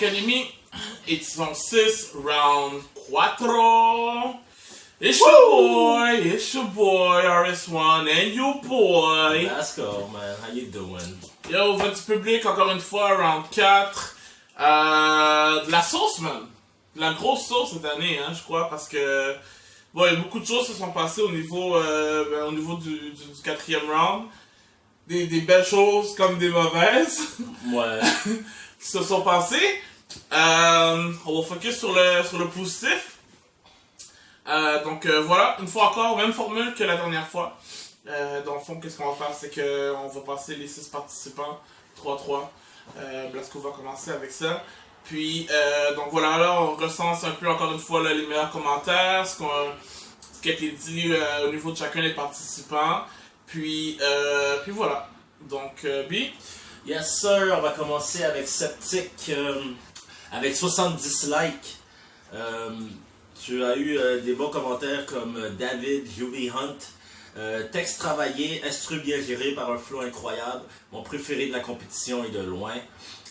Academy, édition 6, round 4. It's your boy, RS1, and your boy. Let's go, man. How you doing? Yo, votre public, encore une fois, round 4. De la sauce, man. De la grosse sauce cette année, hein, je crois, parce que... Bon, il y a beaucoup de choses qui se sont passées au niveau du 4e round. Des belles choses comme des mauvaises. Ouais. Qui se sont passées. On va focus sur le positif. Donc voilà, une fois encore, même formule que la dernière fois. Dans le fond, qu'est-ce qu'on va faire, c'est qu'on va passer les 6 participants, 3-3. Blasco va commencer avec ça. Puis, donc voilà, là, on recense un peu encore une fois là, les meilleurs commentaires, ce qui a été dit au niveau de chacun des participants. Puis voilà. Donc, B. Yes, sir. On va commencer avec Sceptique, avec 70 likes. Tu as eu des bons commentaires comme David, Julie Hunt. Texte travaillé, instru bien géré par un flow incroyable. Mon préféré de la compétition et de loin.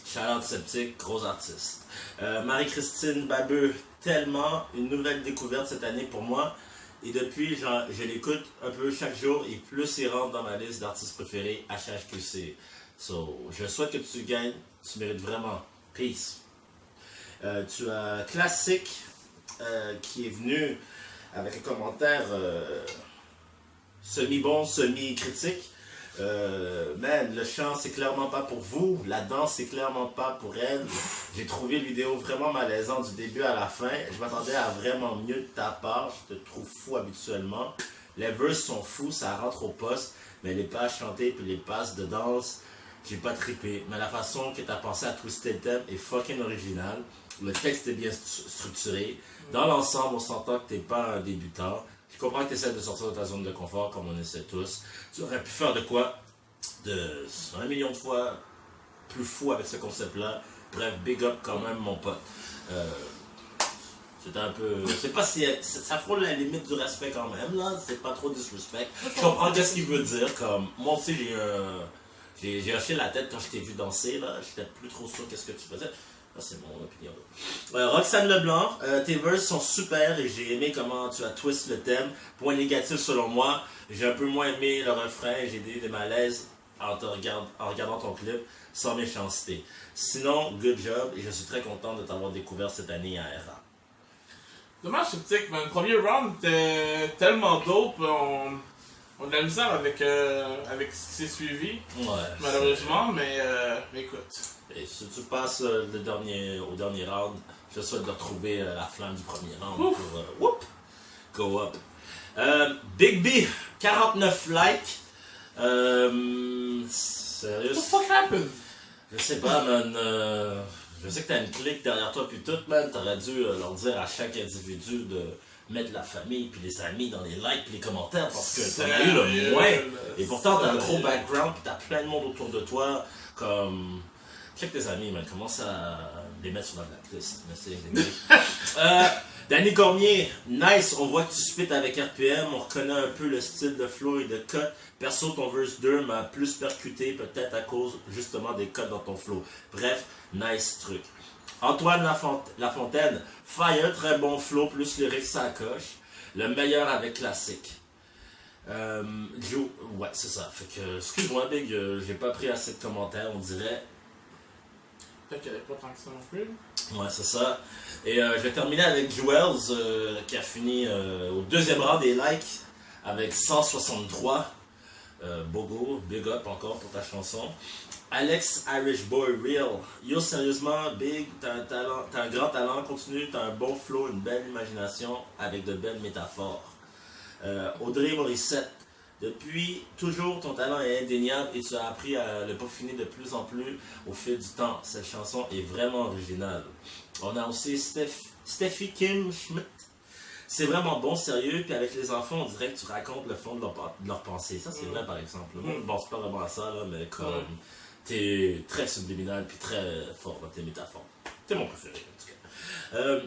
Shout-out Sceptique, gros artiste. Marie-Christine Babeux, tellement une nouvelle découverte cette année pour moi. Et depuis, je l'écoute un peu chaque jour et plus il rentre dans ma liste d'artistes préférés HHQC. So, je souhaite que tu gagnes, tu mérites vraiment. Peace. Tu as Classique qui est venu avec un commentaire semi-bon, semi-critique. Man, le chant c'est clairement pas pour vous, la danse c'est clairement pas pour elle. J'ai trouvé la vidéo vraiment malaisante du début à la fin. Je m'attendais à vraiment mieux de ta part, je te trouve fou habituellement. Les verses sont fous, ça rentre au poste, mais les passes chantées puis les passes de danse, j'ai pas trippé. Mais la façon que t'as pensé à twister le thème est fucking originale. Le texte est bien structuré. Dans l'ensemble, on s'entend que t'es pas un débutant. Je comprends que tu essaies de sortir de ta zone de confort, comme on essaie tous. Tu aurais pu faire de quoi de 1 million de fois plus fou avec ce concept-là. Bref, big up quand même, mon pote. C'était un peu... Je sais pas si... Ça frôle la limite du respect quand même, là. C'est pas trop disrespect. Je comprends qu'est-ce qu'il veut dire, comme... Moi aussi, j'ai hoché la tête quand je t'ai vu danser, là. J'étais plus trop sûr qu'est-ce que tu faisais. Ah, c'est mon opinion. Roxane Leblanc, tes verses sont super et j'ai aimé comment tu as twist le thème. Point négatif selon moi, j'ai un peu moins aimé le refrain, j'ai eu des malaises en regardant ton clip, sans méchanceté. Sinon, good job et je suis très content de t'avoir découvert cette année à RA. Dommage, Sceptique, mais le premier round était tellement dope, on a de la misère avec ce qui s'est suivi, Ouais, malheureusement, mais écoute. Et si tu passes au dernier round, je souhaite de retrouver la flamme du premier round pour go up. Big B, 49 likes. Sérieux? What the fuck happened? Je sais pas, man. Je sais que t'as une clique derrière toi puis tout, man. T'aurais dû leur dire à chaque individu de mettre la famille puis les amis dans les likes puis les commentaires parce que t'en as eu le moins. Et pourtant, t'as un gros background puis t'as plein de monde autour de toi comme... Check tes amis, man. Commence à les mettre sur la blacklist. Danny Cormier, nice. On voit que tu spits avec RPM. On reconnaît un peu le style de flow et de cut. Perso, ton verse 2 m'a plus percuté, peut-être à cause justement des cuts dans ton flow. Bref, nice truc. Antoine Lafontaine, fire, très bon flow, plus lyrics ça coche. Le meilleur avec classique. Ouais, c'est ça. Fait que, excuse-moi, Big, j'ai pas pris assez de commentaires, on dirait. Peut-être qu'il n'y avait pas tant que ça non plus. Ouais, c'est ça. Et je vais terminer avec Jewels, qui a fini au deuxième rang des likes avec 163. Bogo, big up encore pour ta chanson. Alex Irish Boy Real. Yo, sérieusement, Big, t'as un grand talent, continue, t'as un bon flow, une belle imagination avec de belles métaphores. Audrey Morissette. Depuis toujours, ton talent est indéniable et tu as appris à le peaufiner de plus en plus au fil du temps. Cette chanson est vraiment originale. On a aussi Steffi Kim Schmidt. C'est vraiment bon, sérieux, puis avec les enfants, on dirait que tu racontes le fond de leur pensée. Ça, c'est vrai, par exemple. Moi, je pense pas vraiment à ça, là, mais comme t'es très subliminal puis très fort dans tes métaphores. T'es mon préféré, en tout cas.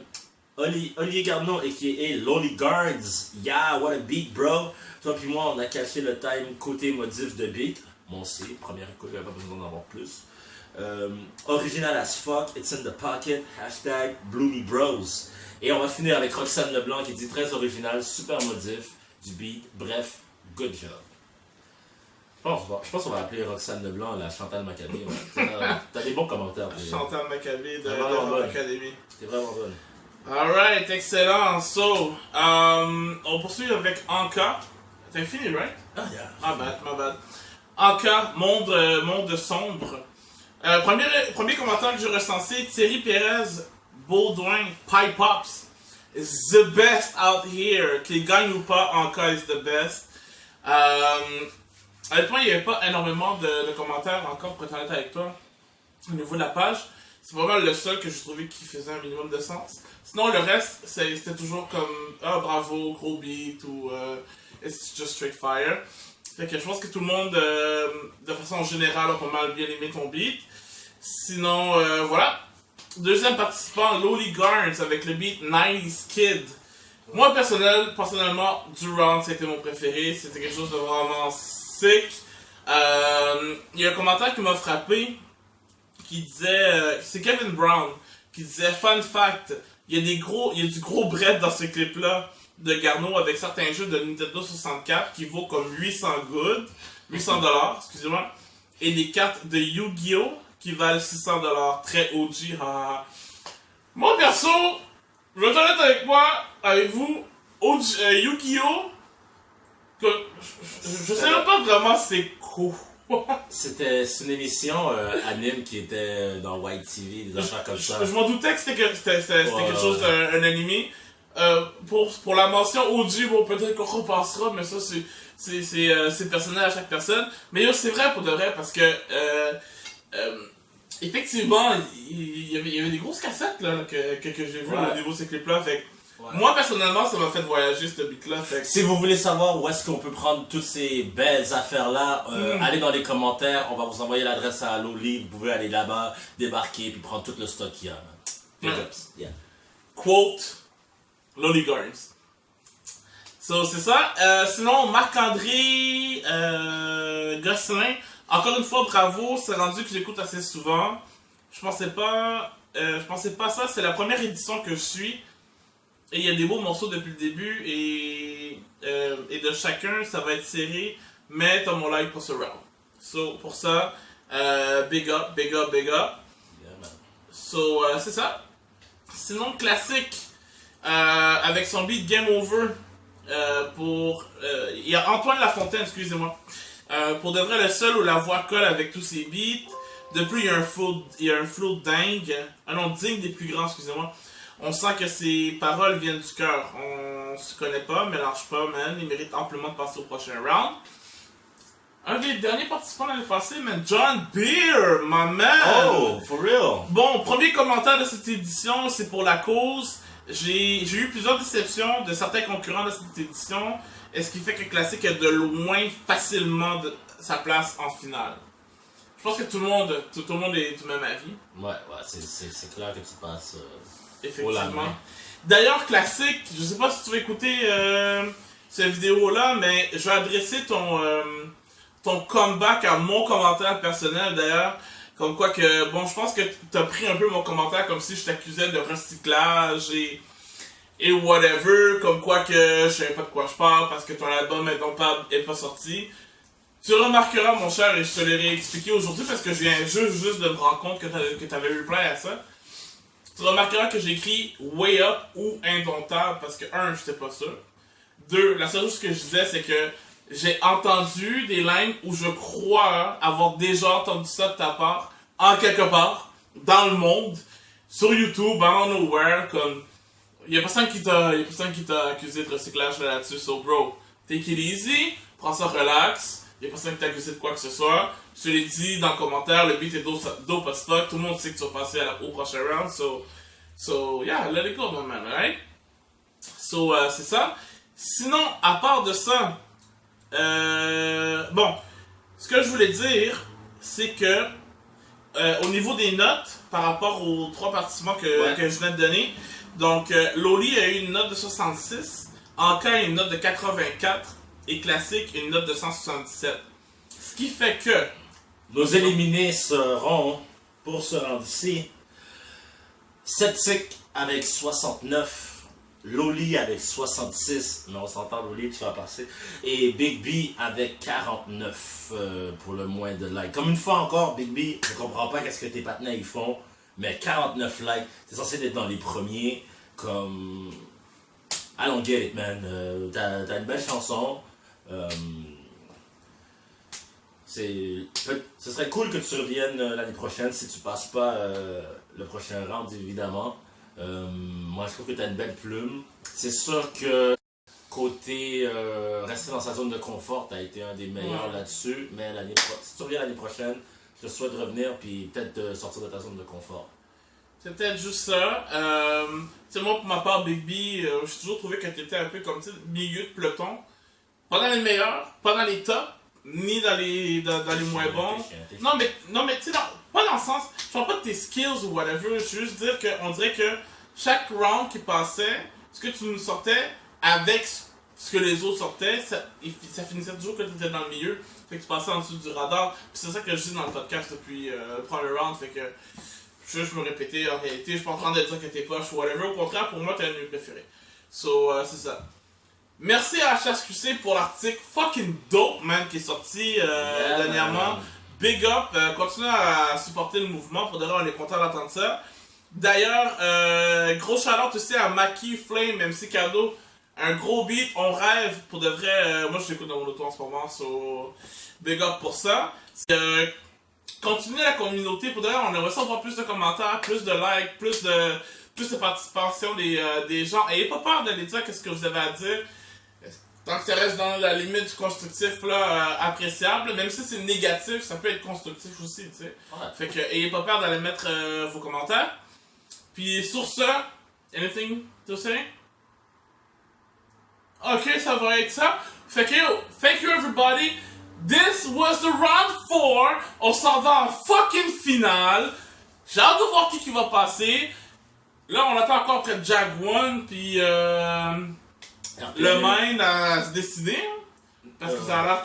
Olivier Garneau, a.k.a. Lolly Guards. Yeah, what a beat, bro. Toi puis moi, on a caché le time côté modif de beat. Moi aussi, première écoute, j'avais pas besoin d'en avoir plus. Original as fuck, it's in the pocket, hashtag Bloomy Bros. Et on va finir avec Roxane Leblanc qui dit très original, super modif, du beat, bref, good job. Je pense qu'on va appeler Roxane Leblanc la Chantal Maccabée. Ouais. T'as des bons commentaires. Chantal Maccabée de l'Académie. T'es vraiment bonne. Alright, excellent. So, on poursuit avec Anka. T'as fini, right? Ah, yeah. My bad. Anka, monde sombre. Premier commentaire que j'ai recensé, Thierry Pérez, Baudouin, Pipe Pops is the best out here. Qu'il gagne ou pas, Anka is the best. Honnêtement, il n'y avait pas énormément de commentaires encore pour être honnête avec toi au niveau de la page. C'est vraiment le seul que j'ai trouvé qui faisait un minimum de sens. Sinon, le reste, c'était toujours comme ah bravo, gros beat ou it's just straight fire. Fait que je pense que tout le monde, de façon générale, a pas mal bien aimé ton beat. Sinon, voilà. Deuxième participant, Lowly Garns avec le beat 90's Kid. Moi, personnellement, Durant, c'était mon préféré. C'était quelque chose de vraiment sick. Il y a un commentaire qui m'a frappé qui disait, c'est Kevin Brown, qui disait, fun fact, il y a du gros bread dans ce clip-là de Garneau avec certains jeux de Nintendo 64 qui vaut comme 800 $, excusez-moi, et des cartes de Yu-Gi-Oh! Qui valent 600 $, très OG. Moi, perso, je vais être honnête avec vous, Yu-Gi-Oh! Je sais même pas vraiment c'est quoi. C'est une émission anime qui était dans White TV, des affaires comme ça. Je m'en doutais que c'était quelque chose d'un animé. Pour la mention OG, bon, peut-être qu'on repassera, mais ça, c'est personnel à chaque personne. Mais c'est vrai pour de vrai, parce que effectivement, il y avait des grosses cassettes là, que j'ai vues au niveau de ces clips-là. Fait moi, personnellement, ça m'a fait voyager, ce beat-là. Si vous voulez savoir où est-ce qu'on peut prendre toutes ces belles affaires-là, allez dans les commentaires. On va vous envoyer l'adresse à Loli. Vous pouvez aller là-bas, débarquer, puis prendre tout le stock qu'il y a. Yeah. Quote, Loli Garns. So, c'est ça. Sinon, Marc-André Gosselin, encore une fois, bravo. C'est rendu que j'écoute assez souvent. Je pensais pas ça. C'est la première édition que je suis. Et il y a des beaux morceaux depuis le début. Et de chacun, ça va être serré. Mais t'as mon like pour ce round. So, pour ça, big up. Yeah, So, c'est ça. Sinon, classique. Avec son beat Game Over. Il y a Antoine Lafontaine, excusez-moi. Pour de vrai, le seul où la voix colle avec tous ses beats. Depuis, il y a un flow dingue. Ah non, digne des plus grands, excusez-moi. On sent que ses paroles viennent du cœur. On se connaît pas, mélange pas, man. Il mérite amplement de passer au prochain round. Un des derniers participants l'année passée, man. John Beer, my man. Oh, for real. Bon, premier commentaire de cette édition, c'est pour la cause. J'ai eu plusieurs déceptions de certains concurrents de cette édition. Et ce qui fait que Classic a de loin facilement sa place en finale. Je pense que tout le monde est du même avis. Ouais, c'est clair que tu passes effectivement. D'ailleurs, Classic, je sais pas si tu vas écouter cette vidéo-là, mais je vais adresser ton comeback à mon commentaire personnel d'ailleurs. Comme quoi que, bon, je pense que tu as pris un peu mon commentaire comme si je t'accusais de recyclage et whatever. Comme quoi que je savais pas de quoi je parle parce que ton album est pas sorti. Tu remarqueras, mon cher, et je te l'ai réexpliqué aujourd'hui parce que je viens juste de me rendre compte que tu avais reply à ça. Tu remarqueras que j'ai écrit Way Up ou Indomptable parce que, un, j'étais pas sûr. Deux, la seule chose que je disais, c'est que j'ai entendu des lignes où je crois avoir déjà entendu ça de ta part, en quelque part, dans le monde, sur YouTube, I don't know where, comme, y a personne qui t'a accusé de recyclage là-dessus, so bro, take it easy, prends ça relax, y a personne qui t'a accusé de quoi que ce soit, je te l'ai dit dans le commentaire, le beat est dope as fuck, tout le monde sait que tu vas passer au prochain round, so yeah, let it go, my man, right? So, c'est ça. Sinon, à part de ça, bon, ce que je voulais dire, c'est que au niveau des notes, par rapport aux trois participants que je viens de donner, donc Loli a eu une note de 66, Anka a une note de 84 et Classic une note de 177. Ce qui fait que nos éliminés seront pour se rendre ici. Septic avec 69. Loli avec 66, mais on s'entend, Loli, tu vas passer. Et Big B avec 49 pour le moins de likes. Comme une fois encore, Big B, je comprends pas qu'est-ce que tes partenaires ils font, mais 49 likes, t'es censé être dans les premiers. Comme. I don't get it, man. T'as une belle chanson. Ce serait cool que tu reviennes l'année prochaine si tu passes pas le prochain round, évidemment. Moi, je trouve que tu as une belle plume. C'est sûr que côté rester dans sa zone de confort, tu as été un des meilleurs là-dessus. Mais si tu reviens l'année prochaine, je te souhaite de revenir puis peut-être de sortir de ta zone de confort. C'est peut-être juste ça. Tu sais, moi, pour ma part, Big B, j'ai toujours trouvé que tu étais un peu comme milieu de peloton. Pas dans les meilleurs, pas dans les tops, ni dans les moins bons. Non, mais tu sais, pas dans le sens. Je parle pas de tes skills ou whatever. Je veux juste dire qu'on dirait que chaque round qui passait, ce que tu nous sortais avec ce que les autres sortaient, ça finissait toujours que tu étais dans le milieu. Fait que tu passais en dessous du radar. Puis c'est ça que je dis dans le podcast depuis le premier round. Fait que je me répétais, en réalité, je suis pas en train de dire que t'es poche ou whatever. Au contraire, pour moi, t'es le mieux préféré. So, c'est ça. Merci à HSQC pour l'article fucking dope, man, qui est sorti dernièrement. Big up, continuez à supporter le mouvement. Pour de vrai, on est content d'entendre ça. D'ailleurs, gros shout-out aussi à Maki, Flame, MC Cadeau. Un gros beat, on rêve. Pour de vrai, moi je l'écoute dans mon auto en ce moment, so big up pour ça. Continuez la communauté. Pour de vrai, on aimerait ça voir plus de commentaires, plus de likes, plus de participation des gens. Ayez pas peur d'aller dire qu'est-ce que vous avez à dire. Tant que ça reste dans la limite du constructif là, appréciable, même si c'est négatif, ça peut être constructif aussi, tu sais. Ouais. Fait que ayez pas peur d'aller mettre vos commentaires. Puis sur ça, anything to say? Ok, ça va être ça. Fait que yo, thank you everybody. This was the round 4. On s'en va en fucking finale. J'ai hâte de voir qui va passer. Là, on attend encore après Jag One, puis le main à se décider. Parce que ça a l'air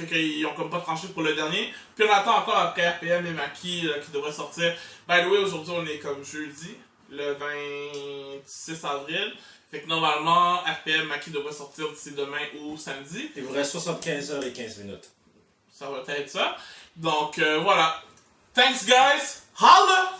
qu'ils ont comme pas tranché pour le dernier. Puis on attend encore après RPM et Maki qui devraient sortir. By the way, aujourd'hui on est comme jeudi, le 26 avril. Fait que normalement, RPM Maki devrait sortir d'ici demain ou samedi. Il vous reste 75 heures et 15 minutes. Ça va être ça. Donc voilà. Thanks guys. Holla!